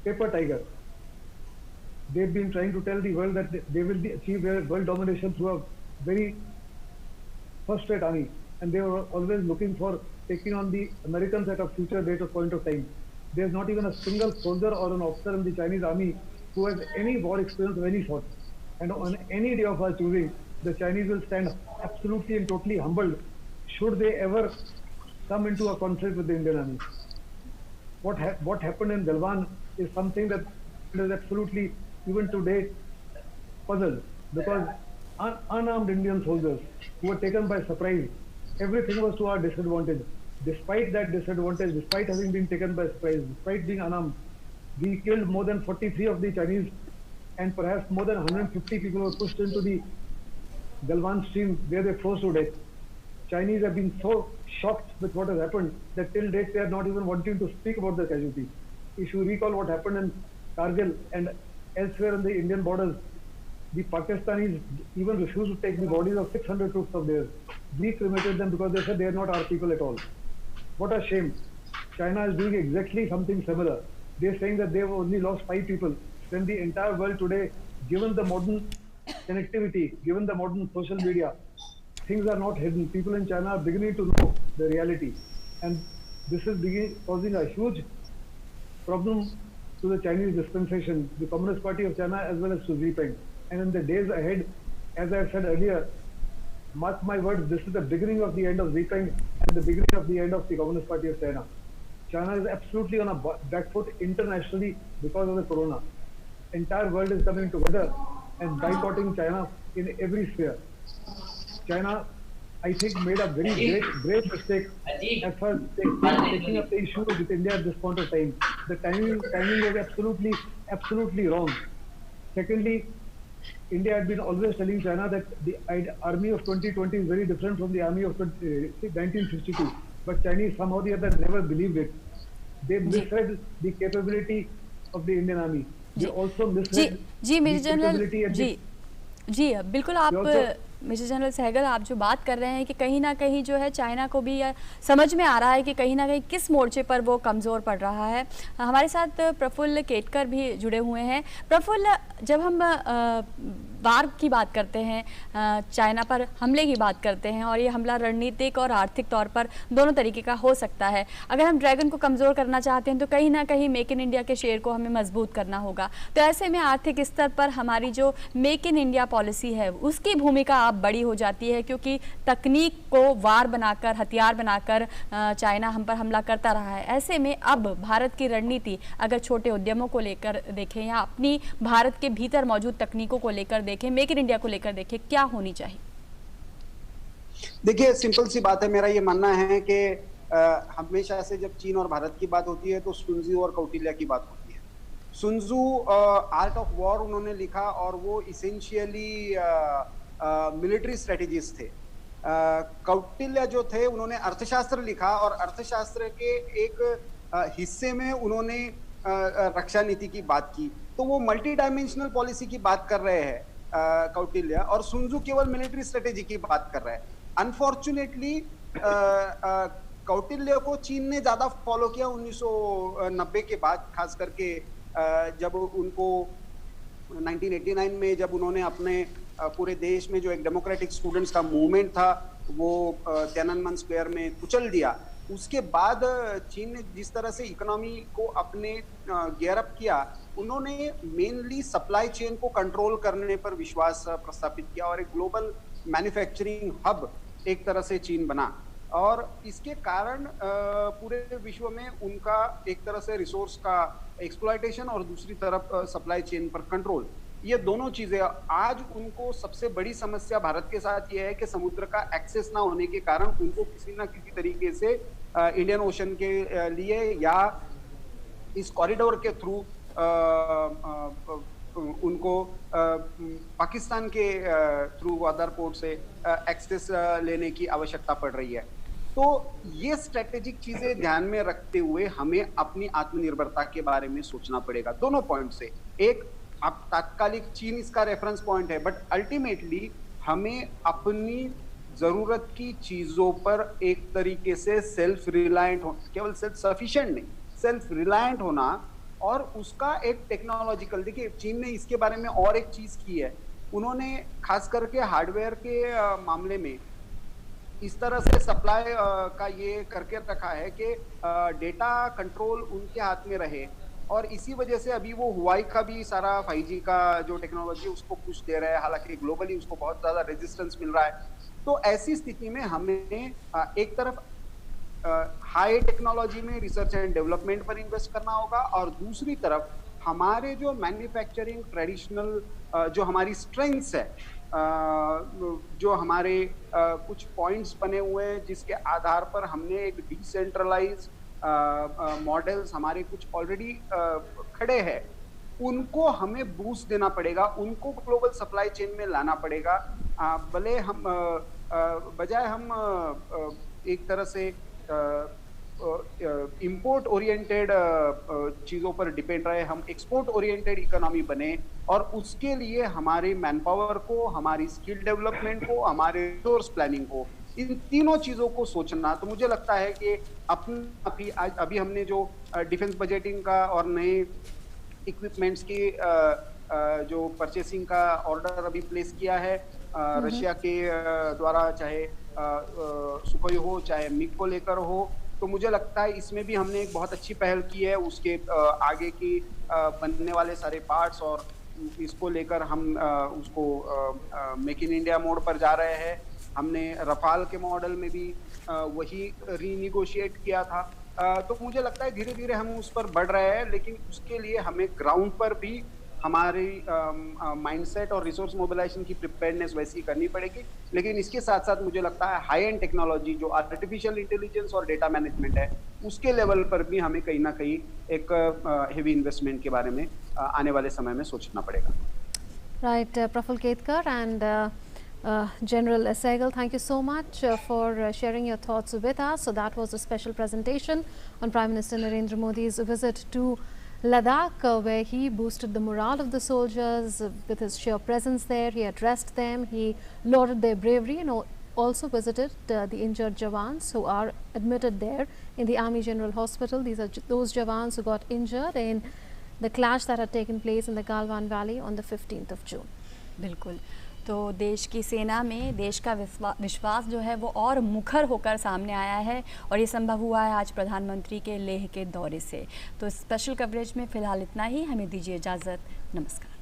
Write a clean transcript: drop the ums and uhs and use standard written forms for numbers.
paper tiger. They've been trying to tell the world that they will achieve their world domination through a very first-rate army, and they were always looking for taking on the Americans at a future later point of time. There's not even a single soldier or an officer in the Chinese army who has any war experience of any sort. And on any day of our choosing, the Chinese will stand absolutely and totally humbled should they ever come into a conflict with the Indian army. What happened in Galwan is something that is absolutely, even today, puzzled, because unarmed Indian soldiers who were taken by surprise, everything was to our disadvantage. Despite that disadvantage, despite having been taken by surprise, despite being unarmed, we killed more than 43 of the Chinese, and perhaps more than 150 people were pushed into the Galwan stream where they froze to death. Chinese have been so shocked with what has happened that till date they are not even wanting to speak about the casualties. If you recall what happened in Kargil and elsewhere in the Indian borders, the Pakistanis even refused to take the bodies of 600 troops of theirs. We cremated them because they said they are not our people at all. What a shame. China is doing exactly something similar. They are saying that they have only lost 5 people. When the entire world today, given the modern connectivity, given the modern social media, things are not hidden. People in China are beginning to know the reality. And this is causing a huge problem to the Chinese dispensation, the Communist Party of China, as well as to Xi Jinping. And in the days ahead, as I said earlier, mark my words, this is the beginning of the end of Xi Jinping and the beginning of the end of the Communist Party of China. China is absolutely on a back foot internationally because of the corona. Entire world is coming together and boycotting China in every sphere. China, I think, made a very great mistake as far as taking up the issue with India at this point of time. The timing was absolutely wrong. Secondly, India had been always telling China that the army of 2020 is very different from the army of 1962. But Chinese somehow the other never believed it. They misread the capability of the Indian army. They also misread जी major capability general जी बिल्कुल आप major general Sehgal आप जो बात कर रहे हैं कि कहीं ना कहीं जो है चाइना को भी समझ में आ रहा है कि कहीं ना कहीं किस मोर्चे पर वो कमज़ोर पड़ रहा है। हमारे साथ प्रफुल्ल केतकर भी जुड़े हुए हैं। प्रफुल्ल, जब हम वार की बात करते हैं, चाइना पर हमले की बात करते हैं, और ये हमला रणनीतिक और आर्थिक तौर पर दोनों तरीके का हो सकता है। अगर हम ड्रैगन को कमज़ोर करना चाहते हैं तो कहीं ना कहीं मेक इन इंडिया के शेर को हमें मजबूत करना होगा। तो ऐसे में आर्थिक स्तर पर हमारी जो मेक इन इंडिया पॉलिसी है उसकी भूमिका अब बड़ी हो जाती है, क्योंकि तकनीक को वार बनाकर, हथियार बनाकर चाइना हम पर हमला करता रहा है। ऐसे में अब भारत की रणनीति अगर छोटे उद्यमों को लेकर देखें या अपनी भारत के भीतर मौजूद तकनीकों को लेकर देखें, मेक इन इंडिया को लेकर देखें, क्या होनी चाहिए? देखिए, सिंपल सी बात है, मेरा ये मानना है कि हमेशा से जब चीन और भारत की बात होती है तो सुनजू और कौटिल्य की बात होती है। सुनजू आर्ट ऑफ वॉर उन्होंने लिखा और वो इसेंशियली मिलिट्री स्ट्रेटेजिस्ट थे। कौटिल्य जो थे उन्होंने अर्थशास्त्र लिखा और अर्थशास्त्र के एक हिस्से में उन्होंने रक्षा नीति की बात की। तो वो मल्टी डायमेंशनल पॉलिसी की बात कर रहे हैं कौटिल्य, और सुनजू केवल मिलिट्री स्ट्रेटेजी की बात कर रहे हैं। अनफॉर्चुनेटली कौटिल्य को चीन ने ज्यादा फॉलो किया 1990 के बाद, खास करके जब उनको 1989 में जब उन्होंने अपने पूरे देश में जो एक डेमोक्रेटिक स्टूडेंट्स का मूवमेंट था वो तियाननमेन स्क्वायर में कुचल दिया। उसके बाद चीन ने जिस तरह से इकोनॉमी को अपने गियर अप किया, उन्होंने मेनली सप्लाई चेन को कंट्रोल करने पर विश्वास प्रस्थापित किया और एक ग्लोबल मैन्युफैक्चरिंग हब एक तरह से चीन बना। और इसके कारण पूरे विश्व में उनका एक तरह से रिसोर्स का एक्सप्लॉयटेशन और दूसरी तरफ सप्लाई चेन पर कंट्रोल, ये दोनों चीजें। आज उनको सबसे बड़ी समस्या भारत के साथ ये है कि समुद्र का एक्सेस ना होने के कारण उनको किसी ना किसी तरीके से इंडियन ओशन के लिए या इस कॉरिडोर के थ्रू उनको पाकिस्तान के थ्रू अदर पोर्ट से एक्सेस लेने की आवश्यकता पड़ रही है। तो ये स्ट्रेटेजिक चीजें ध्यान में रखते हुए हमें अपनी आत्मनिर्भरता के बारे में सोचना पड़ेगा दोनों पॉइंट से। एक, अब तात्कालिक चीन इसका रेफरेंस पॉइंट है, बट अल्टीमेटली हमें अपनी जरूरत की चीजों पर एक तरीके से सेल्फ रिलायंट हो, केवल सेल्फ सफिशिएंट नहीं, सेल्फ रिलायंट होना और उसका एक टेक्नोलॉजिकल, देखिए चीन ने इसके बारे में और एक चीज की है, उन्होंने खास करके हार्डवेयर के मामले में इस तरह से सप्लाई का ये करके रखा है कि डेटा कंट्रोल उनके हाथ में रहे, और इसी वजह से अभी वो हुआई का भी सारा 5G का जो टेक्नोलॉजी उसको पुश दे रहा है, हालांकि ग्लोबली उसको बहुत ज्यादा रेजिस्टेंस मिल रहा है। तो ऐसी स्थिति में हमें एक तरफ हाई टेक्नोलॉजी में रिसर्च एंड डेवलपमेंट पर इन्वेस्ट करना होगा, और दूसरी तरफ हमारे जो मैन्युफैक्चरिंग ट्रेडिशनल जो हमारी स्ट्रेंथ्स है, जो हमारे कुछ पॉइंट्स बने हुए हैं जिसके आधार पर हमने एक डिसेंट्रलाइज मॉडल्स हमारे कुछ ऑलरेडी खड़े हैं, उनको हमें बूस्ट देना पड़ेगा, उनको ग्लोबल सप्लाई चेन में लाना पड़ेगा। भले हम बजाय हम एक तरह से इंपोर्ट ओरिएंटेड चीजों पर डिपेंड रहे, हम एक्सपोर्ट ओरिएंटेड इकोनॉमी बने, और उसके लिए हमारे मैन पावर को, हमारी स्किल डेवलपमेंट को, हमारे रिसोर्स प्लानिंग को, इन तीनों चीजों को सोचना। तो मुझे लगता है कि अभी हमने जो डिफेंस बजटिंग का और नए इक्विपमेंट्स की जो परचेसिंग का ऑर्डर अभी प्लेस किया है रशिया के द्वारा, चाहे सुखोई हो चाहे मिग को लेकर हो, तो मुझे लगता है इसमें भी हमने एक बहुत अच्छी पहल की है। उसके आगे की बनने वाले सारे पार्ट्स और इसको लेकर हम उसको मेक इन इंडिया मोड पर जा रहे हैं। हमने रफाल के मॉडल में भी वही रीनिगोशिएट किया था। तो मुझे लगता है धीरे धीरे हम उस पर बढ़ रहे हैं, लेकिन उसके लिए हमें ग्राउंड पर भी हमारी माइंडसेट और रिसोर्स मोबिलाइजेशन की प्रिपेयर्डनेस वैसी करनी पड़ेगी। लेकिन इसके साथ साथ मुझे लगता है हाई एंड टेक्नोलॉजी जो आर्टिफिशियल इंटेलिजेंस और डेटा मैनेजमेंट है, उसके लेवल पर भी हमें कहीं ना कहीं एक हेवी इन्वेस्टमेंट के बारे में आने वाले समय में सोचना पड़ेगा। Right, Praful Ketkar and General Sehgal, thank you so much for sharing your thoughts with us. So that was a special presentation on Prime Minister Narendra Modi's visit to Ladakh, where he boosted the morale of the soldiers with his sheer presence there. He addressed them, he lauded their bravery, and also visited the injured Jawans who are admitted there in the Army General Hospital. These are those Jawans who got injured in the clash that had taken place in the Galwan Valley on the 15th of June. बिल्कुल, तो देश की सेना में देश का विश्वास जो है वो और मुखर होकर सामने आया है, और ये संभव हुआ है आज प्रधानमंत्री के लेह के दौरे से। तो स्पेशल कवरेज में फ़िलहाल इतना ही, हमें दीजिए इजाज़त। नमस्कार।